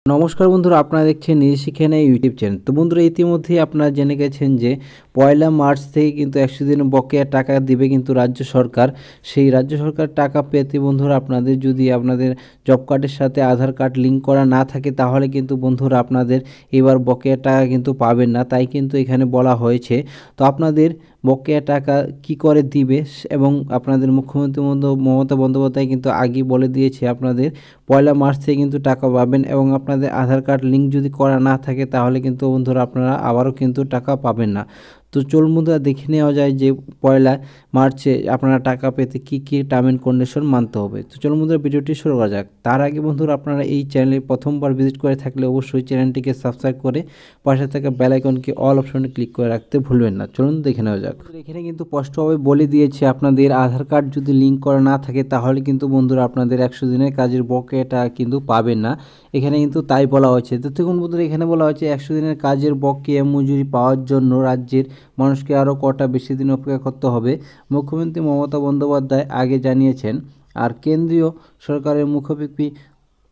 নমস্কার বন্ধুরা, আপনারা দেখছেন নিজে শিখে নেয় ইউটিউব চ্যানেল। তো বন্ধুরা, ইতিমধ্যেই আপনারা জেনে গেছেন যে পয়লা মার্চ থেকে কিন্তু 100 দিনের বকেয়া টাকা দিবে কিন্তু রাজ্য সরকার। সেই রাজ্য সরকার টাকা পেতে বন্ধুরা আপনাদের যদি আপনাদের জব কার্ডের সাথে আধার কার্ড লিঙ্ক করা না থাকে তাহলে কিন্তু বন্ধুরা আপনাদের এবার বকেয়া টাকা কিন্তু পাবেন না। তাই কিন্তু এখানে বলা হয়েছে। তো আপনাদের বকেয়া টাকা কি করে দিবে এবং আপনাদের মুখ্যমন্ত্রী মমতা বন্দ্যোপাধ্যায় কিন্তু আগেই বলে দিয়েছে আপনাদের পয়লা মার্চ থেকে কিন্তু টাকা পাবেন এবং আপনাদের আধার কার্ড লিঙ্ক যদি করা না থাকে তাহলে কিন্তু বন্ধুরা আপনারা আবারও কিন্তু টাকা পাবেন না। তো চলুন বন্ধুরা, দেখে নেওয়া যায় যে পয়লা মার্চে আপনারা টাকা পেতে কি কি টার্ম অ্যান্ড কন্ডিশন মানতে হবে। তো চলুন বন্ধুরা, ভিডিওটি শুরু করা যাক। তার আগে বন্ধুরা, আপনারা এই চ্যানেলে প্রথমবার ভিজিট করে থাকলে অবশ্যই চ্যানেলটিকে সাবস্ক্রাইব করে পাশে থাকা বেল আইকনকে অল অপশনে ক্লিক করে রাখতে ভুলবেন না। চলুন দেখে নেওয়া যাক। এখানে কিন্তু স্পষ্টভাবে বলে দিয়েছে আপনাদের আধার কার্ড যদি লিঙ্ক করা না থাকে তাহলে কিন্তু বন্ধুরা আপনাদের 100 দিনের কাজের বকেয়াটা কিন্তু পাবেন না। এখানে কিন্তু তাই বলা হয়েছে। তো দেখুন বন্ধুরা, এখানে বলা হয়েছে 100 দিনের কাজের বকেয়া মজুরি পাওয়ার জন্য রাজ্যের মানুষকে আরও কটা বেশি দিন অপেক্ষা করতে হবে, মুখ্যমন্ত্রী মমতা বন্দ্যোপাধ্যায় আগে জানিয়েছেন। আর কেন্দ্রীয় সরকারের মুখোমুখি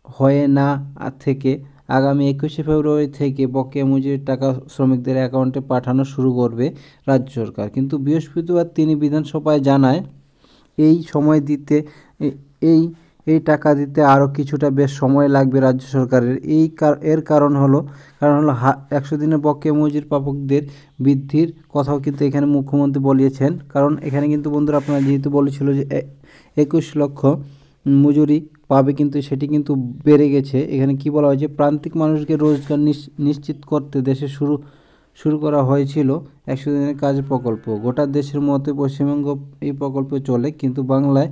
হয়ে না থেকে আগামী 21শে ফেব্রুয়ারি থেকে বকেয়া মজুরির টাকা শ্রমিকদের অ্যাকাউন্টে পাঠানো শুরু করবে রাজ্য সরকার। কিন্তু বৃহস্পতিবার তিনি বিধানসভায় জানায় এই সময় দিতে এই টাকা দিতে আরও কিছুটা বেশ সময় লাগবে রাজ্য সরকারের। এর কারণ হলো 100 দিনের বকেয়া মজুরি প্রাপকদের বৃদ্ধির কথাও কিন্তু এখানে মুখ্যমন্ত্রী বলিয়েছেন। কারণ এখানে কিন্তু বন্ধুরা আপনারা যেহেতু বলেছিল যে 21 লক্ষ মজুরি পাবে, কিন্তু সেটি কিন্তু বেড়ে গেছে। এখানে কি বলা হয়েছে, প্রান্তিক মানুষকে রোজগার নিশ্চিত করতে দেশে শুরু করা হয়েছিল 100 দিনের কাজ প্রকল্প। গোটা দেশের মতো পশ্চিমবঙ্গ এই প্রকল্প চলে, কিন্তু বাংলায়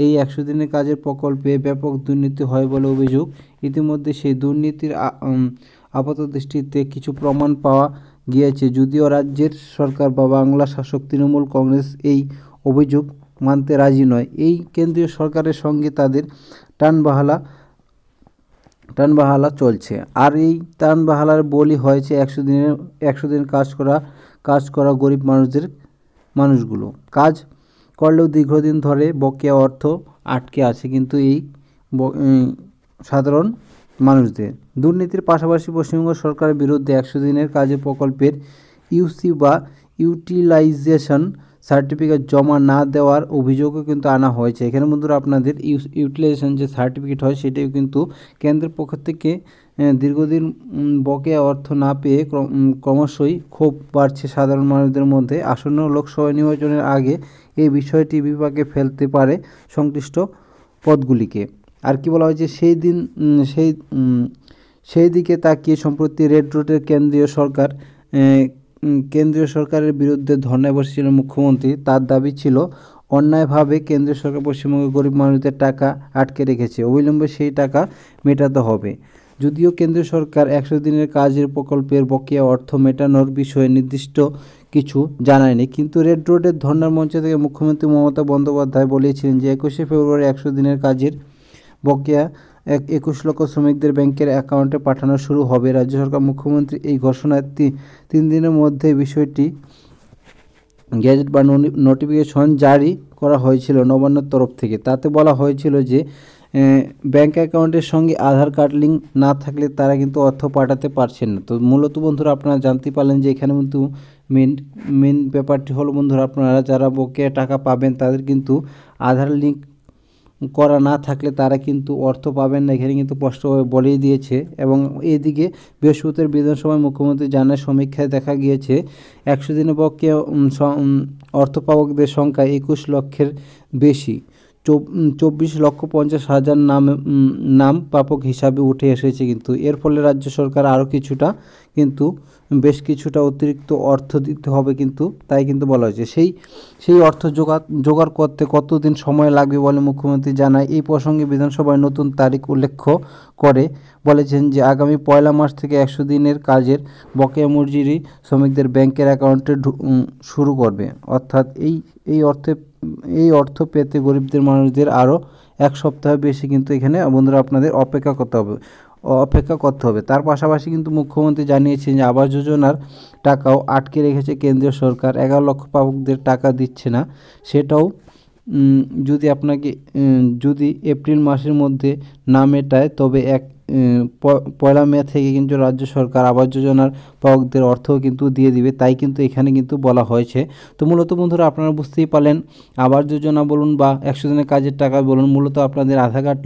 এই 100 দিনের কাজের প্রকল্পে ব্যাপক দুর্নীতি হয় বলে অভিযোগ। ইতিমধ্যে সেই দুর্নীতির আপাতদৃষ্টিতে কিছু প্রমাণ পাওয়া গিয়েছে, যদিও রাজ্যের সরকার বা বাংলা শাসক তৃণমূল কংগ্রেস এই অভিযোগ মানতে রাজি নয়। এই কেন্দ্রীয় সরকারের সঙ্গে তাদের টানবাহালা চলছে। আর এই টানবাহালার বলি হয়েছে 100 দিনের কাজ করা গরিব মানুষগুলো কাজ করলেও দীর্ঘদিন ধরে বকেয়া অর্থ আটকে আছে কিন্তু এই সাধারণ মানুষদের। দুর্নীতির পাশাপাশি পশ্চিমবঙ্গ সরকারের বিরুদ্ধে 100 দিনের কাজের প্রকল্পের ইউসি বা ইউটিলাইজেশন সার্টিফিকেট জমা না দেওয়ার অভিযোগও কিন্তু আনা হয়েছে। এখানে বন্ধুরা আপনাদের ইউটিলাইজেশন যে সার্টিফিকেট হয় সেটাও কিন্তু কেন্দ্রের পক্ষ থেকে দীর্ঘদিন বকেয়া অর্থ না পেয়ে ক্রমশই ক্ষোভ বাড়ছে সাধারণ মানুষদের মধ্যে। আসন্ন লোকসভা নির্বাচনের আগে এই বিষয়টি বিপাকে ফেলতে পারে সংশ্লিষ্ট পদগুলিকে। আর কি বলা হয়েছে, সেই দিকে তাকিয়ে সম্প্রতি রেড রোডের কেন্দ্রীয় সরকারের বিরুদ্ধে ধর্নায় বসেছিলেন মুখ্যমন্ত্রী। তার দাবি ছিল অন্যায়ভাবে কেন্দ্রীয় সরকার পশ্চিমবঙ্গের গরিব মানুষদের টাকা আটকে রেখেছে, অবিলম্বে সেই টাকা মেটাতে হবে। যদিও কেন্দ্রীয় সরকার 100 দিনের কাজের প্রকল্পের বকেয়া অর্থ মেটানোর বিষয়ে নির্দিষ্ট কিছু জানায়নি, কিন্তু রেড রোডের ধর্নার মঞ্চ থেকে মুখ্যমন্ত্রী মমতা বন্দ্যোপাধ্যায় বলেছিলেন যে 21শে ফেব্রুয়ারি 100 দিনের কাজের বকেয়া 21 লক্ষ শ্রমিকদের ব্যাংকের অ্যাকাউন্টে পাঠানো শুরু হবে। রাজ্য সরকার মুখ্যমন্ত্রী এই ঘোষণার 3 দিনের মধ্যে বিষয়টি গ্যাজেট বা নোটিফিকেশন জারি করা হয়েছিল নবান্নর তরফ থেকে। তাতে বলা হয়েছিল যে ব্যাঙ্ক অ্যাকাউন্টের সঙ্গে আধার কার্ড লিঙ্ক না থাকলে তারা কিন্তু অর্থ পাঠাতে পারছেন না। তো মূলত বন্ধুরা আপনারা জানতে পারলেন যে এখানে কিন্তু মেন ব্যাপারটি হলো বন্ধুরা, আপনারা যারা বকেয়া টাকা পাবেন তাদের কিন্তু আধার লিঙ্ক করা না থাকলে তারা কিন্তু অর্থ পাবেন না। এখানে কিন্তু স্পষ্টভাবে বলেই দিয়েছে। এবং এদিকে বৃহস্পতিবার বিধানসভায় মুখ্যমন্ত্রী জানায় সমীক্ষায় দেখা গিয়েছে 100 দিনে বকেয়া অর্থ পাবকদের সংখ্যা 21 লক্ষের বেশি। 24,50,000 নাম প্রাপক হিসাবে উঠে এসেছে। কিন্তু এর ফলে রাজ্য সরকার আরও বেশ কিছুটা অতিরিক্ত অর্থ দিতে হবে, কিন্তু তাই কিন্তু বলা হয়েছে। সেই অর্থ জোগাড় করতে কতদিন সময় লাগবে বলে মুখ্যমন্ত্রী জানায়। এই প্রসঙ্গে বিধানসভায় নতুন তারিখ উল্লেখ করে বলেছেন যে আগামী পয়লা মার্চ থেকে 100 দিনের কাজের বকেয়া মজুরি শ্রমিকদের ব্যাংকের অ্যাকাউন্টে শুরু করবে। অর্থাৎ এই অর্থ পেতে গরিবদের মানুষদের আরও 1 সপ্তাহ বেশি কিন্তু এখানে বন্ধুরা আপনাদের অপেক্ষা করতে হবে। তার পাশাপাশি কিন্তু মুখ্যমন্ত্রী জানিয়েছেন যে আবাস যোজনার টাকাও আটকে রেখেছে কেন্দ্রীয় সরকার। 11 লক্ষ প্রাপকদের টাকা দিচ্ছে না, সেটাও যদি আপনাকে যদি এপ্রিল মাসের মধ্যে না মেটায় তবে পয়লা মে থেকে কিন্তু রাজ্য সরকার আবাস যোজনার পাওকদের অর্থও কিন্তু দিয়ে দিবে, তাই কিন্তু এখানে কিন্তু বলা হয়েছে। তো মূলত বন্ধুরা আপনারা বুঝতেই পারলেন, আবাস যোজনা বলুন বা 100 দিনের কাজের টাকা বলুন, মূলত আপনাদের আধার কার্ড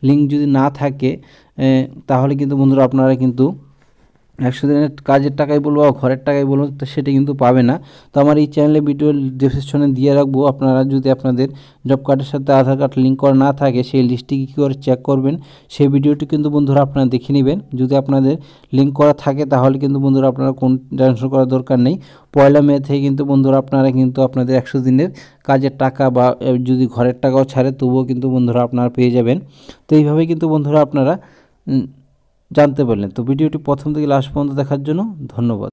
লিঙ্ক যদি না থাকে তাহলে কিন্তু বন্ধুরা আপনারা কিন্তু 100 দিনের কাজের টাকাই বলবো বা ঘরের টাকাই বলুন, তো সেটা কিন্তু পাবে না। তো আমার এই চ্যানেলে ভিডিও ডেসক্রিপশনে দিয়ে রাখবো, আপনারা যদি আপনাদের জব কার্ডের সাথে আধার কার্ড লিঙ্ক করা না থাকে সেই লিস্টটি কী করে চেক করবেন সেই ভিডিওটি কিন্তু বন্ধুরা আপনারা দেখে নেবেন। যদি আপনাদের লিঙ্ক করা থাকে তাহলে কিন্তু বন্ধুরা আপনারা কোন টেনশন করার দরকার নেই। পয়লা মে থেকে কিন্তু বন্ধুরা আপনারা কিন্তু আপনাদের 100 দিনের কাজের টাকা বা যদি ঘরের টাকাও ছাড়ে তবুও কিন্তু বন্ধুরা আপনারা পেয়ে যাবেন। তো এইভাবেই কিন্তু বন্ধুরা আপনারা জানতে পারলেন। তো ভিডিওটি প্রথম থেকে লাস্ট পর্যন্ত দেখার জন্য ধন্যবাদ।